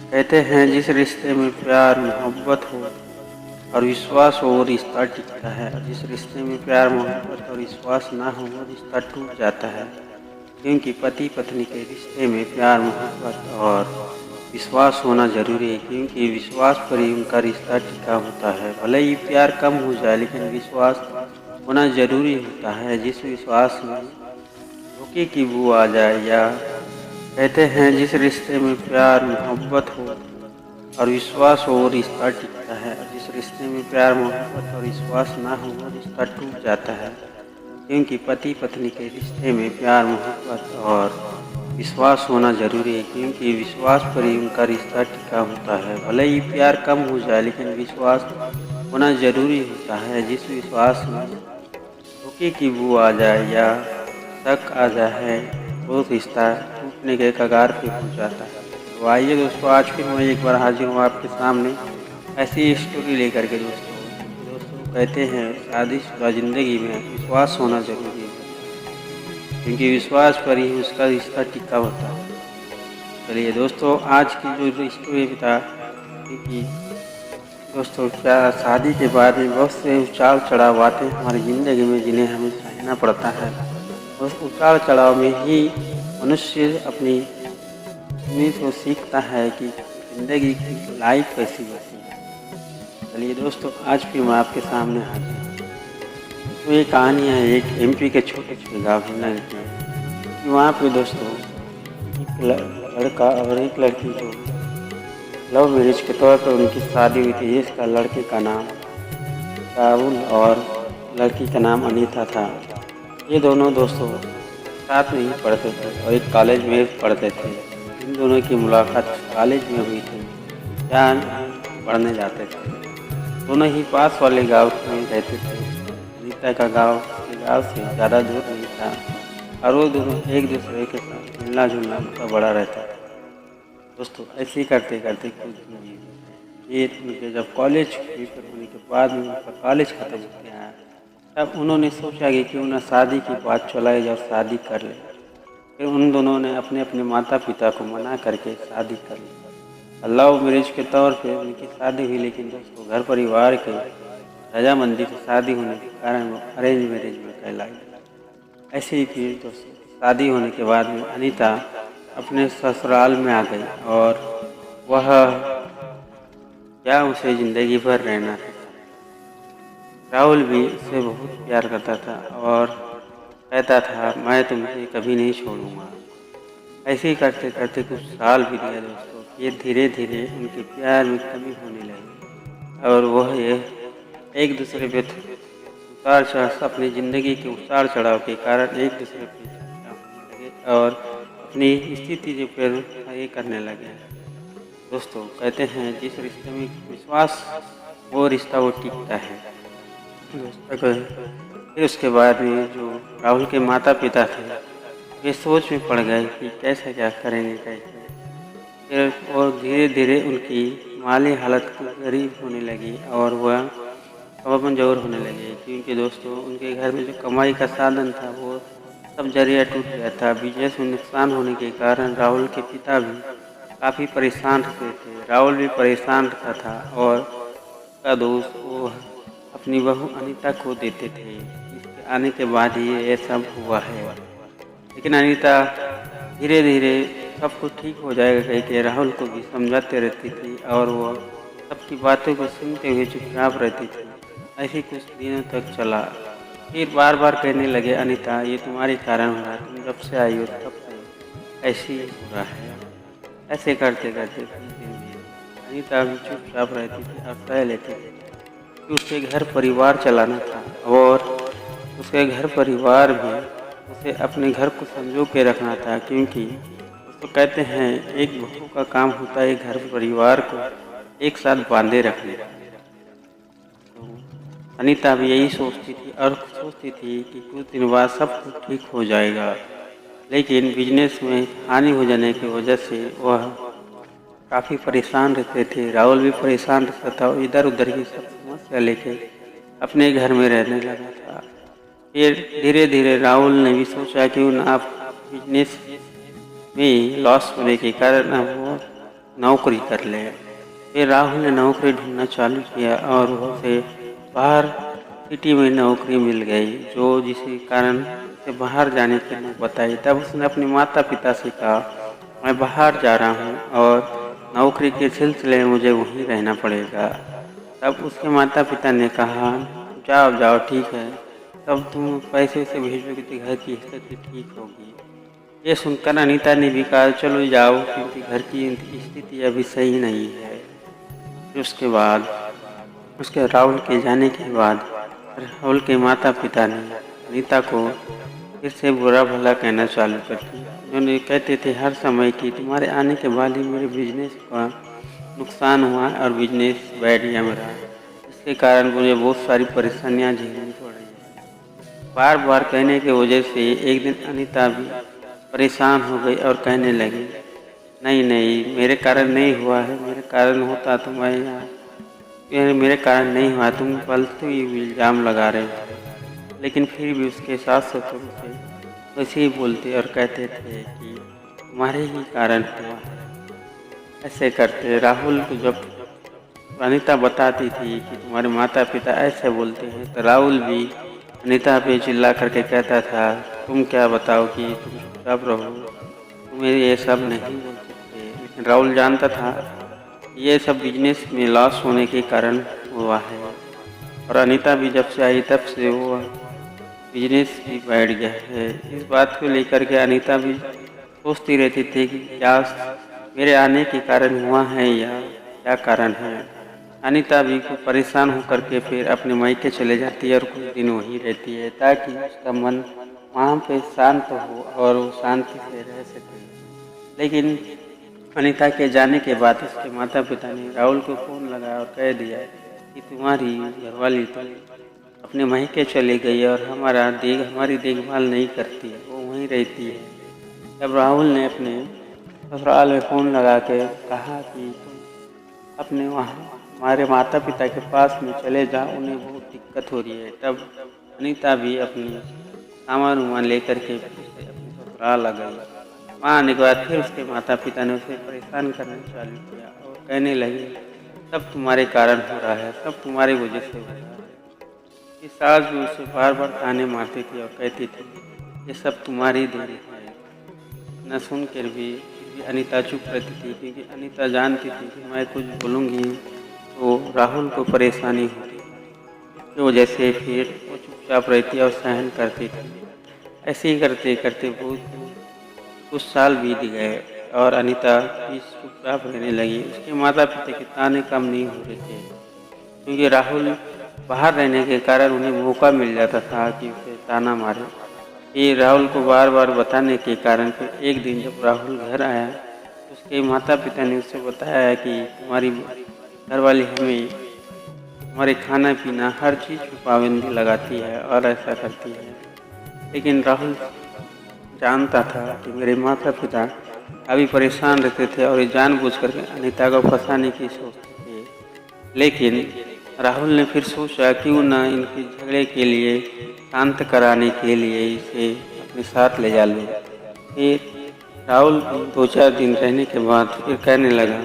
कहते हैं जिस रिश्ते में प्यार मोहब्बत हो और विश्वास हो वो रिश्ता टिकता है। जिस रिश्ते में प्यार मोहब्बत और विश्वास ना हो वो रिश्ता टूट जाता है। क्योंकि पति पत्नी के रिश्ते में प्यार मोहब्बत और विश्वास होना जरूरी है, क्योंकि विश्वास पर ही उनका रिश्ता टिका होता है। भले ही प्यार कम हो जाए लेकिन विश्वास होना जरूरी होता है। जिस विश्वास में धोखे की बू आ जाए, या कहते हैं जिस रिश्ते में प्यार मोहब्बत हो और विश्वास हो वो रिश्ता टिकता है। जिस रिश्ते में प्यार मोहब्बत और विश्वास ना हो वो रिश्ता टूट जाता है। क्योंकि पति पत्नी के रिश्ते में प्यार मोहब्बत और विश्वास होना जरूरी है, क्योंकि विश्वास पर ही उनका रिश्ता टिका होता है। भले ही प्यार कम हो जाए लेकिन विश्वास होना जरूरी होता है। जिस विश्वास में धोखे की बू आ जाए या शक आ जाए वो रिश्ता टूटने के कगार पे पहुंच जाता है। तो आइए दोस्तों, आज फिर मैं एक बार हाजिर हूँ आपके सामने ऐसी स्टोरी लेकर के दोस्तों, क्योंकि दोस्तों कहते हैं शादीशुदा ज़िंदगी में विश्वास होना ज़रूरी होता है, क्योंकि विश्वास पर ही उसका रिश्ता टिका होता है। चलिए दोस्तों, आज की जो स्टोरी बता, क्योंकि दोस्तों क्या शादी के बाद में बहुत से उतार चढ़ाव आते हैं हमारी ज़िंदगी में, जिन्हें हमें सहना पड़ता है। उस उतार चढ़ाव में ही मनुष्य अपनी उम्मीद को सीखता है कि ज़िंदगी की लाइफ कैसी होती है। चलिए दोस्तों, आज फिर मैं आपके सामने हाजिर हूँ। तो ये कहानी है एक एमपी के छोटे छोटे गाँव हिन्नर की, कि वहाँ पे दोस्तों एक लड़का और एक लड़की जो लव मैरिज के तौर पर उनकी शादी हुई थी, जिसका लड़के का नाम राहुल और लड़की का नाम अनीता था। ये दोनों दोस्तों साथ में ही पढ़ते थे और एक कॉलेज में पढ़ते थे। इन दोनों की मुलाकात कॉलेज में हुई थी, जहाँ पढ़ने जाते थे। दोनों ही पास वाले गांव में रहते थे। अनीता का गांव के गांव से ज़्यादा दूर नहीं था और वो दोनों एक दूसरे के साथ मिलना जुलना उनका बड़ा रहता था। दोस्तों ऐसे ही करते करते कुछ दिन बीते। ये उनके जब कॉलेज पेपर होने के बाद में उनका कॉलेज ख़त्म हो गया, तब उन्होंने सोचा कि क्यों ना शादी की बात चलाई जाए, शादी कर ले। फिर उन दोनों ने अपने अपने माता पिता को मना करके शादी कर ली। लव मैरिज के तौर पे उनकी शादी हुई, लेकिन दोस्तों घर परिवार के रजामंदी से शादी होने के कारण वो अरेंज मैरिज में कहलाई। ऐसे ही फिर दोस्तों शादी होने के बाद में अनीता अपने ससुराल में आ गई और वह क्या उसे ज़िंदगी भर रहना था। राहुल भी उसे बहुत प्यार करता था और कहता था मैं तुम्हें कभी नहीं छोड़ूंगा। ऐसे ही करते करते कुछ साल बीत गए दोस्तों। ये धीरे धीरे उनके प्यार में कमी होने लगी और वह ये एक दूसरे पे उतार चढ़ाव, अपनी ज़िंदगी के उतार चढ़ाव के कारण एक दूसरे पे झगड़ा होने लगे और अपनी स्थिति जो पर ये करने लगे। दोस्तों कहते हैं जिस रिश्ते में विश्वास वो रिश्ता वो टिकता है। दोस्तों फिर उसके बाद में जो राहुल के माता पिता थे वे सोच में पड़ गए कि कैसे क्या करेंगे कैसे। फिर और धीरे धीरे उनकी माली हालत गरीब होने लगी और वह कमज़ोर होने लगे, क्योंकि दोस्तों उनके घर में जो कमाई का साधन था वो सब जरिया टूट गया था। बिजनेस में नुकसान होने के कारण राहुल के पिता भी काफ़ी परेशान रहते थे। राहुल भी परेशान रहता था और उसका दोस्त वो अपनी बहू अनीता को देते थे। इसके आने के बाद ही ये सब हुआ है। लेकिन अनीता धीरे धीरे सब कुछ ठीक हो जाएगा कह के राहुल को भी समझाते रहती थी और वो सबकी बातों को सुनते हुए चुपचाप रहती थी। ऐसे कुछ दिनों तक चला। फिर बार बार कहने लगे अनीता ये तुम्हारे कारण हो रहा है, तुम जब से आई हो तब से ऐसे ही हो रहा है। ऐसे करते करते कुछ दिन बीते। अनीता भी चुपचाप रहती थी और सह लेती थी कि उसके घर परिवार चलाना था और उसके घर परिवार भी उसे अपने घर को संजो के रखना था, क्योंकि तो कहते हैं एक बहू का काम होता है घर परिवार को एक साथ बांधे रखने का। तो अनीता भी यही सोचती थी और सोचती थी कि कुछ दिन बाद सब कुछ ठीक हो जाएगा। लेकिन बिजनेस में हानि हो जाने की वजह से वह काफ़ी परेशान रहते थे। राहुल भी परेशान रहता था और इधर उधर की सब समस्या लेके अपने घर में रहने लगा था। फिर धीरे धीरे राहुल ने भी सोचा क्यों ना आप बिजनेस में लॉस होने के कारण अब वो नौकरी कर ले। फिर राहुल ने नौकरी ढूंढना चालू किया और उसे बाहर सिटी में नौकरी मिल गई, जो जिसके कारण उसे बाहर जाने की नहीं बताई। तब उसने अपने माता पिता से कहा, मैं बाहर जा रहा हूँ और नौकरी के सिलसिले में मुझे वहीं रहना पड़ेगा। तब उसके माता पिता ने कहा, जाओ जाओ ठीक है, तब तुम पैसे से भेजोगे तो घर की स्थिति ठीक होगी। ये सुनकर अनीता ने भी कहा, चलो जाओ, क्योंकि घर की स्थिति अभी सही नहीं है। फिर उसके बाद उसके राहुल के जाने के बाद राहुल के माता पिता ने अनीता को फिर से बुरा भला कहना चालू कर दिया। उन्होंने कहते थे हर समय कि तुम्हारे आने के बाद ही मेरे बिजनेस का नुकसान हुआ और बिजनेस बैठ गया मेरा, इसके कारण मुझे बहुत सारी परेशानियां झेलनी पड़ रही है। बार बार कहने की वजह से एक दिन अनीता भी परेशान हो गई और कहने लगी, नहीं नहीं, मेरे कारण नहीं हुआ है, मेरे कारण होता तो मैं यहाँ, मेरे कारण नहीं हुआ, तुम फालतू इल्ज़ाम लगा रहे हो। लेकिन फिर भी उसके सास ससुर उसे वैसे ही बोलते और कहते थे कि तुम्हारे ही कारण हुआ है। ऐसे करते राहुल को जब अनीता बताती थी कि तुम्हारे माता पिता ऐसे बोलते हैं, तो राहुल भी अनीता पे चिल्ला करके कहता था, तुम क्या बताओ कि तुम चुपचाप रहो, तुम्हें ये सब नहीं बोल सकते। लेकिन राहुल जानता था ये सब बिजनेस में लॉस होने के कारण हुआ है, और अनीता भी जब से आई तब से वो बिजनेस भी बैठ गया है। इस बात को लेकर के अनीता भी सोचती रहती थी कि क्या मेरे आने के कारण हुआ है या क्या कारण है। अनीता भी खूब परेशान होकर के फिर अपने मायके चले जाती है और कुछ दिन वहीं रहती है, ताकि उसका मन वहाँ पे शांत हो और वो शांति से रह सके। लेकिन अनीता के जाने के बाद उसके माता पिता ने राहुल को फ़ोन लगाया और कह दिया कि तुम्हारी घरवाली तो अपने मायके चली गई और हमारी देखभाल नहीं करती है, वो वहीं रहती है। तब राहुल ने अपने ससुराल में फ़ोन लगा के कहा कि तुम अपने वहाँ हमारे माता पिता के पास में चले जाओ, उन्हें बहुत दिक्कत हो रही है। तब अनीता भी अपनी सामान वामान लेकर के अपने ससुराल आ गई। वहाँ आने के बाद फिर उसके माता पिता ने उसे परेशान करना चालू किया और कहने लगे, सब तुम्हारे कारण हो रहा है, सब तुम्हारी वजह से हो रहा है। ये सास भी उसे बार बार ताने मारती थी और कहती थी, ये सब तुम्हारी देन है। न सुनकर भी फिर भी अनीता चुप रहती थी, क्योंकि अनीता जानती थी कि मैं कुछ बोलूँगी तो राहुल को परेशानी होगी। इसकी वजह से फिर वो चुपचाप रहती और सहन करती थी। ऐसे ही करते करते बहुत कुछ साल बीत गए और अनीता भी चुपचाप रहने लगी। उसके माता पिता के ताने कम नहीं हो रहे थे, क्योंकि राहुल बाहर रहने के कारण उन्हें मौका मिल जाता था कि उसे ताना मारे। ये राहुल को बार बार बताने के कारण फिर एक दिन जब राहुल घर आया, उसके माता पिता ने उसे बताया कि तुम्हारी घरवाली हमें हमारे खाना पीना हर चीज़ पर पाबंदी लगाती है और ऐसा करती है। लेकिन राहुल जानता था कि मेरे माता पिता अभी परेशान रहते थे और ये जानबूझकर के अनीता को फंसाने की सोचते थे। लेकिन राहुल ने फिर सोचा क्यों ना इनके झगड़े के लिए शांत कराने के लिए इसे अपने साथ ले जा लूँ। फिर राहुल 2-4 दिन रहने के बाद फिर कहने लगा,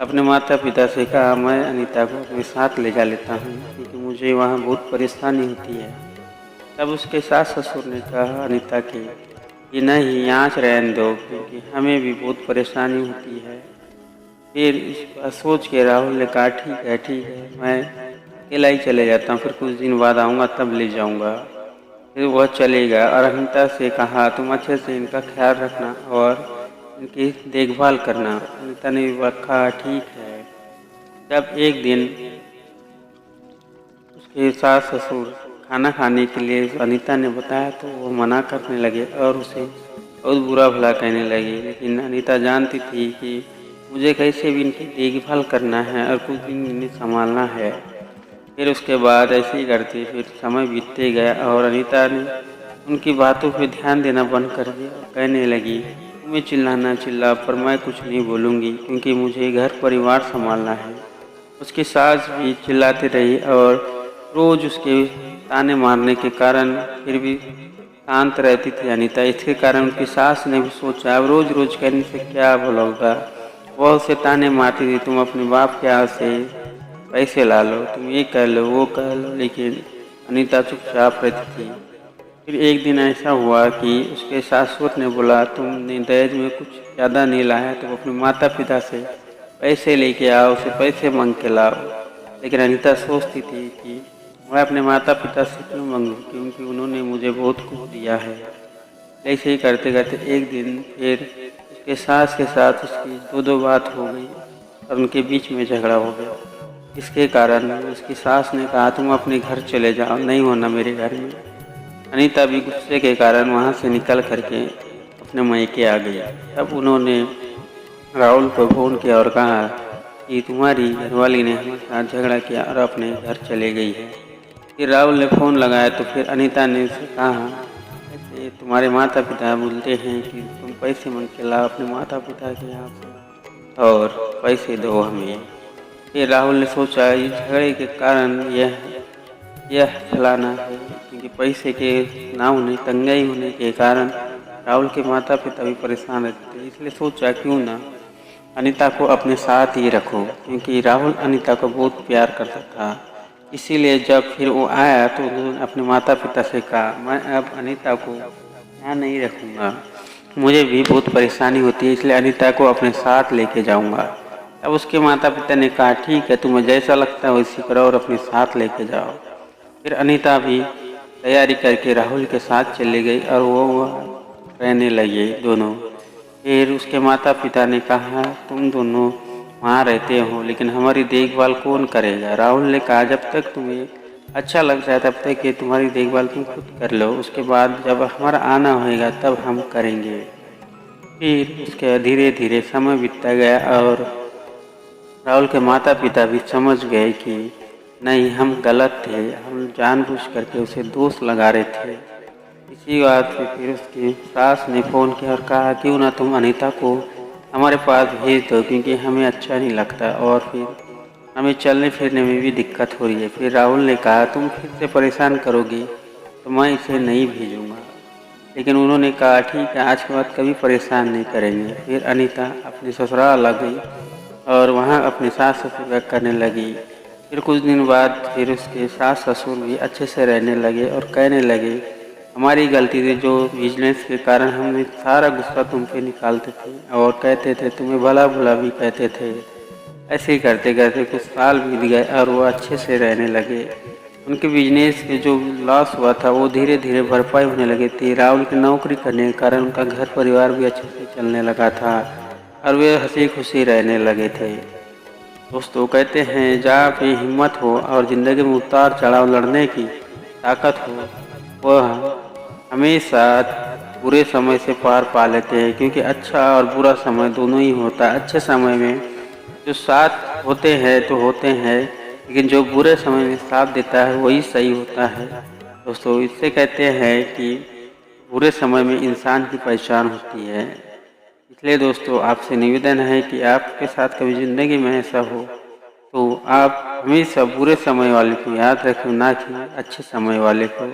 अपने माता पिता से कहा, मैं अनीता को अपने साथ ले जा लेता हूँ, क्योंकि मुझे वहाँ बहुत परेशानी होती है। तब उसके सास ससुर ने कहा अनीता कि नहीं, यहाँ से रहने दो, क्योंकि हमें भी बहुत परेशानी होती है। फिर इस बात सोच के राहुल ने कहा, ठीक है, मैं अकेला ही चले जाता हूँ, फिर कुछ दिन बाद आऊँगा तब ले जाऊँगा। फिर वह चलेगा और अनीता से कहा, तुम अच्छे से इनका ख्याल रखना और इनकी देखभाल करना। अनीता ने भी कहा, ठीक है। जब एक दिन उसके सास ससुर खाना खाने के लिए अनीता ने बताया तो वो मना करने लगे और उसे बहुत बुरा भला कहने लगे। लेकिन अनीता जानती थी कि मुझे कैसे भी इनकी देखभाल करना है और कुछ दिन इन्हें संभालना है। फिर उसके बाद ऐसे ही करते फिर समय बीतते गया और अनीता ने उनकी बातों पे ध्यान देना बंद कर दिया और कहने लगी, तुम्हें चिल्लाना चिल्ला, पर मैं कुछ नहीं बोलूँगी, क्योंकि मुझे घर परिवार संभालना है। उसकी सास भी चिल्लाती रही और रोज़ उसके ताने मारने के कारण फिर भी शांत रहती थी अनीता। इसके कारण उनकी सास ने भी सोचा, अब रोज़ रोज़ कहने से क्या भला होगा, वह उसे ताने मारती थी, तुम अपने बाप के यहाँ से पैसे ला लो, तुम ये कर लो वो कर लो, लेकिन अनीता चुपचाप रहती थी। फिर एक दिन ऐसा हुआ कि उसके सासुर ने बोला, तुमने दहेज में कुछ ज़्यादा नहीं लाया तो अपने माता पिता से पैसे लेके आओ, उसे पैसे मांग के लाओ। लेकिन अनीता सोचती थी कि मैं अपने माता पिता से क्यों मांगूं, क्योंकि उन्होंने मुझे बहुत कुछ दिया है। ऐसे ही करते करते एक दिन फिर उसके सास के साथ उसकी दो बात हो गई और उनके बीच में झगड़ा हो गया। इसके कारण उसकी सास ने कहा, तुम अपने घर चले जाओ, नहीं होना मेरे घर में। अनीता भी गुस्से के कारण वहाँ से निकल करके अपने मायके आ गई। तब उन्होंने राहुल को फ़ोन किया और कहा कि तुम्हारी घरवाली ने हमारे साथ झगड़ा किया और अपने घर चले गई है। फिर राहुल ने फ़ोन लगाया तो फिर अनीता ने उसे कहा, ऐसे तुम्हारे माता पिता बोलते हैं कि तुम पैसे मांग के लाओ अपने माता पिता के यहाँ से और पैसे दो हमें। फिर राहुल ने सोचा इस झगड़े के कारण यह फैलाना है, क्योंकि पैसे के ना होने तंगाई होने के कारण राहुल के माता पिता भी परेशान रहते थे। इसलिए सोचा क्यों ना अनीता को अपने साथ ही रखो, क्योंकि राहुल अनीता को बहुत प्यार करता था। इसीलिए जब फिर वो आया तो उन्होंने अपने माता पिता से कहा, मैं अब अनीता को यहाँ नहीं रखूँगा, मुझे भी बहुत परेशानी होती है, इसलिए अनीता को अपने साथ लेके जाऊँगा। अब उसके माता पिता ने कहा, ठीक है, तुम्हें जैसा लगता है वैसी करो और अपने साथ लेके जाओ। फिर अनीता भी तैयारी करके राहुल के साथ चली गई और वो रहने लगे दोनों। फिर उसके माता पिता ने कहा, तुम दोनों वहाँ रहते हो लेकिन हमारी देखभाल कौन करेगा। राहुल ने कहा, जब तक तुम्हें अच्छा लगता है तब तक ये तुम्हारी देखभाल तुम खुद कर लो, उसके बाद जब हमारा आना होएगा तब हम करेंगे। फिर उसके धीरे धीरे समय बीतता गया और राहुल के माता पिता भी समझ गए कि नहीं, हम गलत थे, हम जानबूझ करके उसे दोष लगा रहे थे। इसी बात पे फिर उसकी सास ने फ़ोन किया और कहा, क्यों ना तुम अनीता को हमारे पास भेज दो, क्योंकि हमें अच्छा नहीं लगता और फिर हमें चलने फिरने में भी दिक्कत हो रही है। फिर राहुल ने कहा, तुम फिर से परेशान करोगी तो मैं इसे नहीं भेजूँगा। लेकिन उन्होंने कहा, ठीक है, आज के बाद कभी परेशान नहीं करेंगे। फिर अनीता अपने ससुराल आ गई और वहाँ अपने सास ससुर का करने लगी। फिर कुछ दिन बाद फिर उसके सास ससुर भी अच्छे से रहने लगे और कहने लगे, हमारी गलती थी, जो बिजनेस के कारण हमने सारा गुस्सा तुम पे निकालते थे और कहते थे, तुम्हें भला बुरा भी कहते थे। ऐसे ही करते करते कुछ साल बीत गए और वो अच्छे से रहने लगे। उनके बिजनेस के जो लॉस हुआ था वो धीरे धीरे भरपाई होने लगी थी। राहुल की नौकरी करने के कारण उनका घर परिवार भी अच्छे से चलने लगा था और वे हंसी खुशी रहने लगे थे। दोस्तों, कहते हैं, जहाँ पे हिम्मत हो और ज़िंदगी में उतार चढ़ाव लड़ने की ताकत हो, वह हमेशा बुरे समय से पार पा लेते हैं, क्योंकि अच्छा और बुरा समय दोनों ही होता है। अच्छे समय में जो साथ होते हैं तो होते हैं, लेकिन जो बुरे समय में साथ देता है वही सही होता है। दोस्तों, इससे कहते हैं कि बुरे समय में इंसान की पहचान होती है। इसलिए दोस्तों, आपसे निवेदन है कि आपके साथ कभी ज़िंदगी में ऐसा हो तो आप हमेशा बुरे समय वाले को याद रखें, ना कि अच्छे समय वाले को।